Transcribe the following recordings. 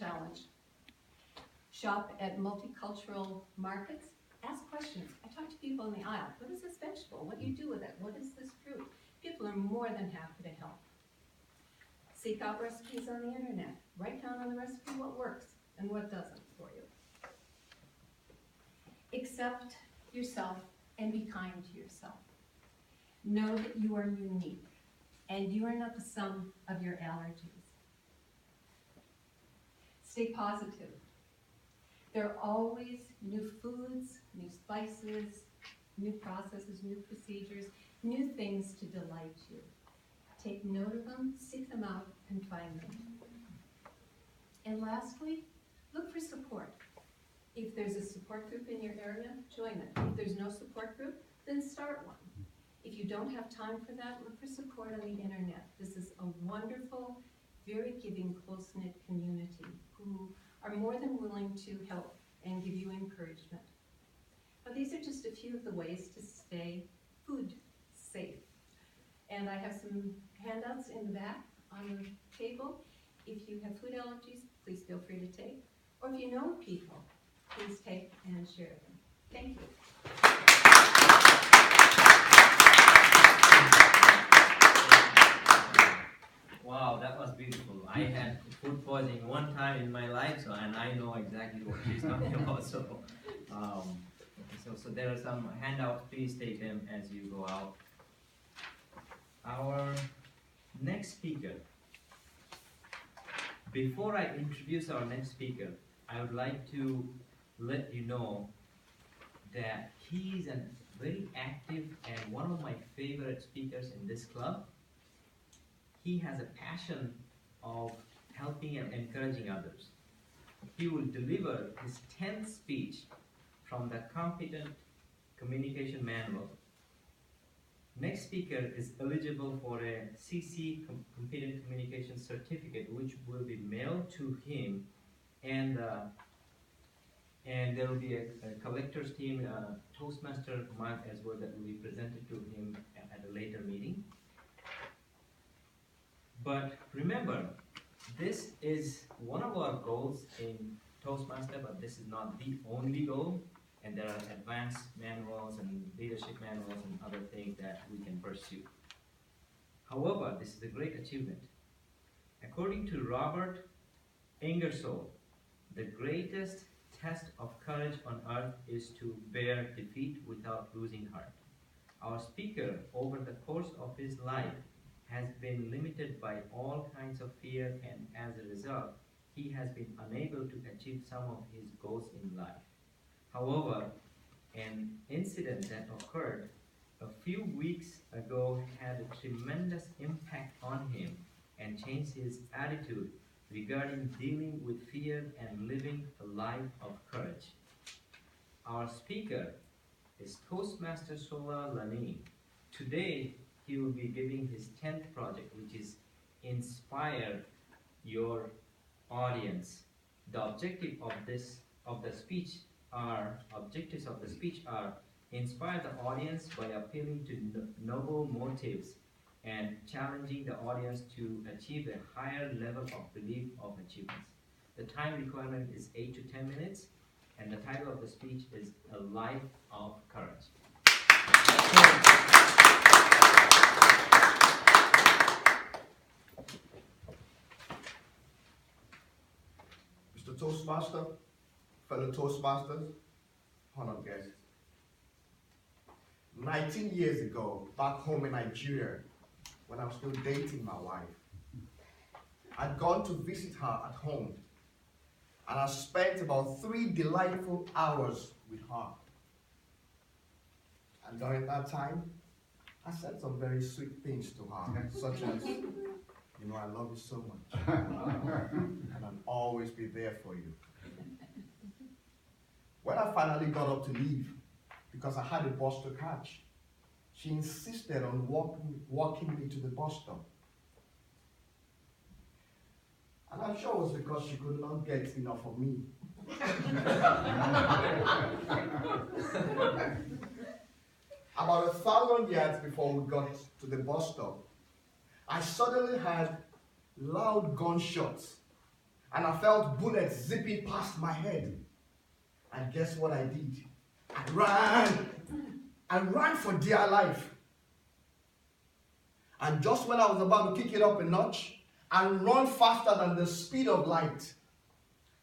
challenge. Shop at multicultural markets. Ask questions. I talk to people in the aisle. What is this vegetable? What do you do with it? What is this fruit? People are more than happy to help. Seek out recipes on the internet. Write down on the recipe what works and what doesn't for you. Accept yourself and be kind to yourself. Know that you are unique and you are not the sum of your allergies. Stay positive. There are always new foods, new spices, new processes, new procedures, new things to delight you. Take note of them, seek them out, and find them. And lastly, look for support. If there's a support group in your area, join it. If there's no support group, then start one. If you don't have time for that, look for support on the internet. This is a wonderful, very giving, close-knit community who are more than willing to help and give you encouragement. Now, these are just a few of the ways to stay food safe. And I have some handouts in the back on the table. If you have food allergies, please feel free to take. Or if you know people, please take and share them. Thank you. Wow, that was beautiful. I had food poisoning one time in my life, and I know exactly what she's talking about. So there are some handouts. Please take them as you go out. Our next speaker. Before I introduce our next speaker, I would like to let you know that he is a very active and one of my favorite speakers in this club. He has a passion of helping and encouraging others. He will deliver his 10th speech from the Competent Communication Manual. Next speaker is eligible for a CC Competent Communication Certificate, which will be mailed to him, and there will be a collector's team, Toastmaster mug as well, that will be presented to him at a later meeting. But remember, this is one of our goals in Toastmaster, but this is not the only goal. And there are advanced manuals and leadership manuals and other things that we can pursue. However, this is a great achievement. According to Robert Ingersoll, the greatest test of courage on earth is to bear defeat without losing heart. Our speaker, over the course of his life, has been limited by all kinds of fear, and as a result, he has been unable to achieve some of his goals in life. However, an incident that occurred a few weeks ago had a tremendous impact on him and changed his attitude regarding dealing with fear and living a life of courage. Our speaker is Toastmaster Sola Lani. Today, he will be giving his 10th project, which is inspire your audience. The objective of the speech objectives of the speech are inspire the audience by appealing to noble motives and challenging the audience to achieve a higher level of belief of achievements. The time requirement is 8 to 10 minutes, and the title of the speech is A Life of Courage. Mr. Toastmaster, fellow Toastmasters, honored guests. 19 years ago, back home in Nigeria, when I was still dating my wife, I'd gone to visit her at home, and I spent about 3 delightful hours with her. And during that time, I said some very sweet things to her, such as, you know, I love you so much, and I'll always be there for you. When I finally got up to leave, because I had a bus to catch, she insisted on walking me to the bus stop. And I'm sure it was because she could not get enough of me. About 1,000 yards before we got to the bus stop, I suddenly heard loud gunshots and I felt bullets zipping past my head. And guess what I did? I ran. I ran for dear life. And just when I was about to kick it up a notch and run faster than the speed of light,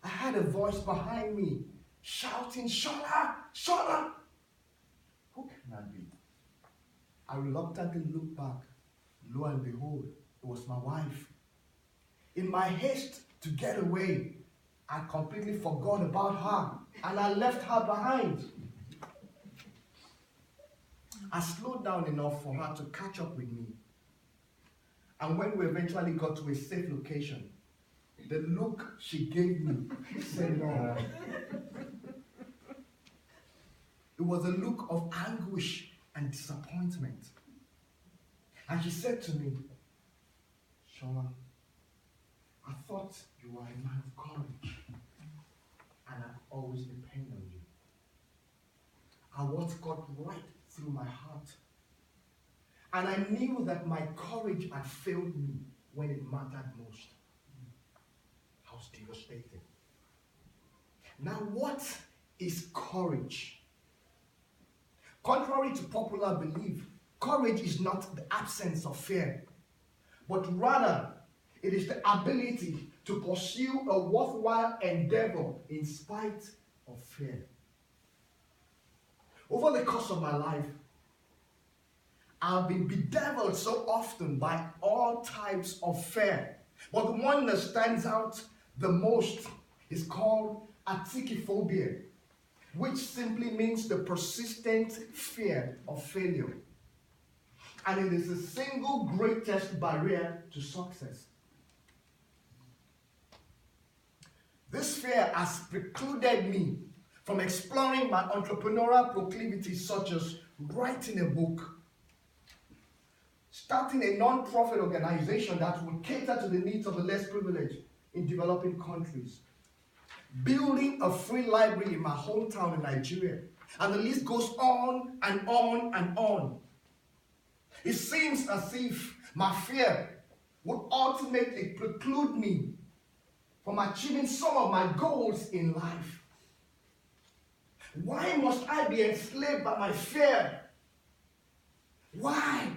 I heard a voice behind me shouting, "Shola! Shola!" Who can that be? I reluctantly looked back. Lo and behold, it was my wife. In my haste to get away, I completely forgot about her and I left her behind. I slowed down enough for her to catch up with me. And when we eventually got to a safe location, the look she gave me said no. It was a look of anguish and disappointment. And she said to me, "Shola, I thought you were a man of courage, and I've always depended on you. I once got right through my heart, and I knew that my courage had failed me when it mattered most. I was devastated. Now, what is courage? Contrary to popular belief, courage is not the absence of fear, but rather it is the ability to pursue a worthwhile endeavor in spite of fear. Over the course of my life, I've been bedeviled so often by all types of fear, but the one that stands out the most is called atikiphobia, which simply means the persistent fear of failure. And it is the single greatest barrier to success. This fear has precluded me from exploring my entrepreneurial proclivities, such as writing a book, starting a non-profit organization that would cater to the needs of the less privileged in developing countries, building a free library in my hometown in Nigeria, and the list goes on and on and on. It seems as if my fear would ultimately preclude me from achieving some of my goals in life. Why must I be enslaved by my fear? Why?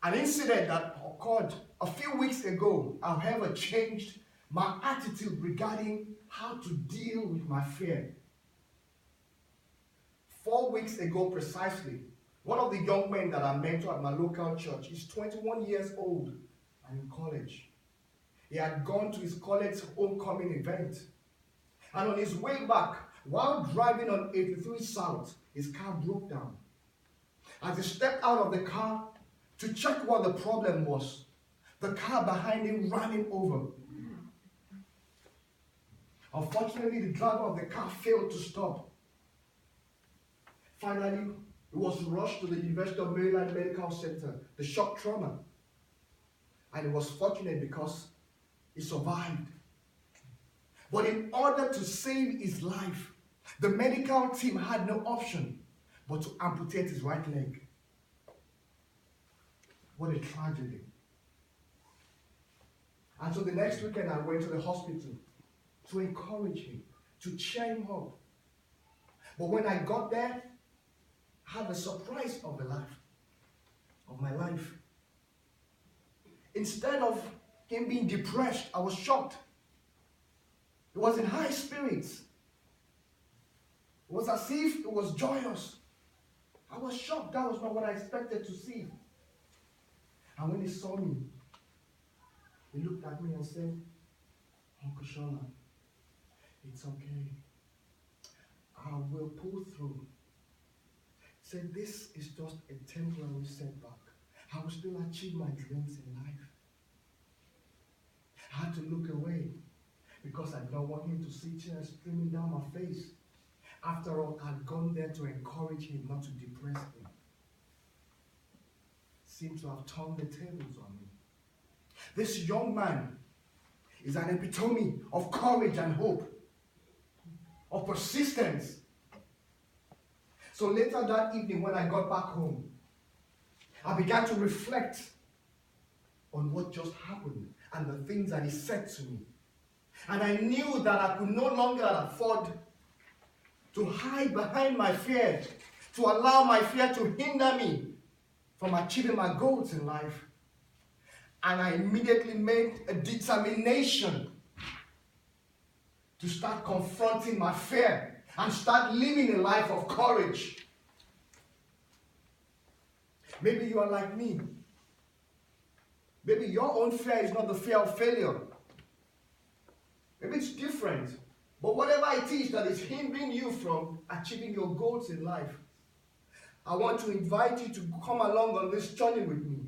An incident that occurred a few weeks ago, however, changed my attitude regarding how to deal with my fear. 4 weeks ago precisely, one of the young men that I mentor at my local church is 21 years old and in college. He had gone to his college homecoming event, and on his way back, while driving on 83 South, his car broke down. As he stepped out of the car to check what the problem was, the car behind him ran him over. Unfortunately, the driver of the car failed to stop. Finally, he was rushed to the University of Maryland Medical Center, the shock trauma. And he was fortunate because he survived. But in order to save his life, the medical team had no option but to amputate his right leg. What a tragedy. And so the next weekend I went to the hospital to encourage him, to cheer him up. But when I got there, I had the surprise of my life. Instead of him being depressed, I was shocked. He was in high spirits. It was as if it was joyous. I was shocked. That was not what I expected to see. And when he saw me, he looked at me and said, "Uncle Shola, it's okay. I will pull through." He said, "This is just a temporary setback. I will still achieve my dreams in life." I had to look away because I don't want him to see tears streaming down my face. After all, I'd gone there to encourage him, not to depress him. Seemed to have turned the tables on me. This young man is an epitome of courage and hope, of persistence. So later that evening when I got back home, I began to reflect on what just happened and the things that he said to me. And I knew that I could no longer afford to hide behind my fear, to allow my fear to hinder me from achieving my goals in life. And I immediately made a determination to start confronting my fear and start living a life of courage. Maybe you are like me. Maybe your own fear is not the fear of failure. Maybe it's different. But whatever it is that is hindering you from achieving your goals in life, I want to invite you to come along on this journey with me.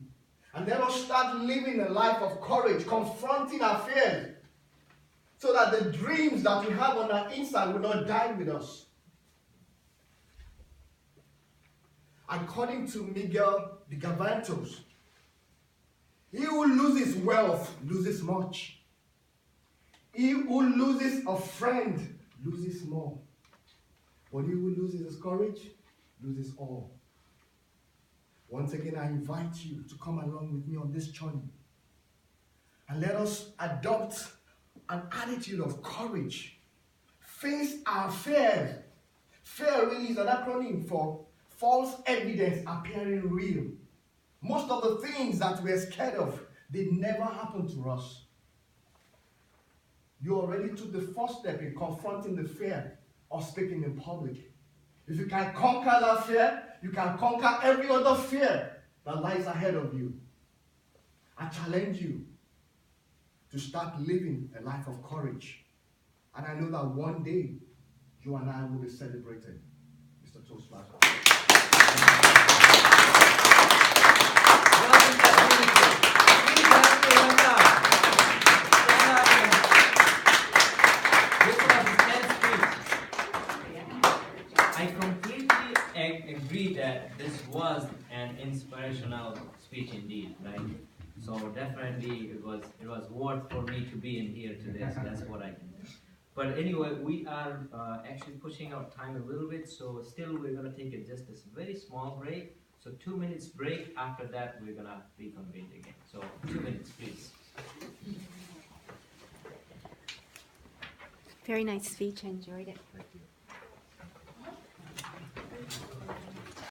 And let us start living a life of courage, confronting our fears, so that the dreams that we have on our inside will not die with us. According to Miguel de Cervantes, he who loses wealth loses much. He who loses a friend loses more. But he who loses his courage loses all. Once again, I invite you to come along with me on this journey. And let us adopt an attitude of courage. Face our fears. Fear really is an acronym for false evidence appearing real. Most of the things that we're scared of, they never happen to us. You already took the first step in confronting the fear of speaking in public. If you can conquer that fear, you can conquer every other fear that lies ahead of you. I challenge you to start living a life of courage. And I know that one day, you and I will be celebrated. Mr. Toastmaster. I completely agree that this was an inspirational speech indeed, right? So definitely it was worth for me to be in here today. So that's what I can do. But anyway, we are actually pushing our time a little bit, so still we're gonna take just this very small break. So 2 minutes break. After that, we're gonna reconvene again. So 2 minutes, please. Very nice speech. I enjoyed it.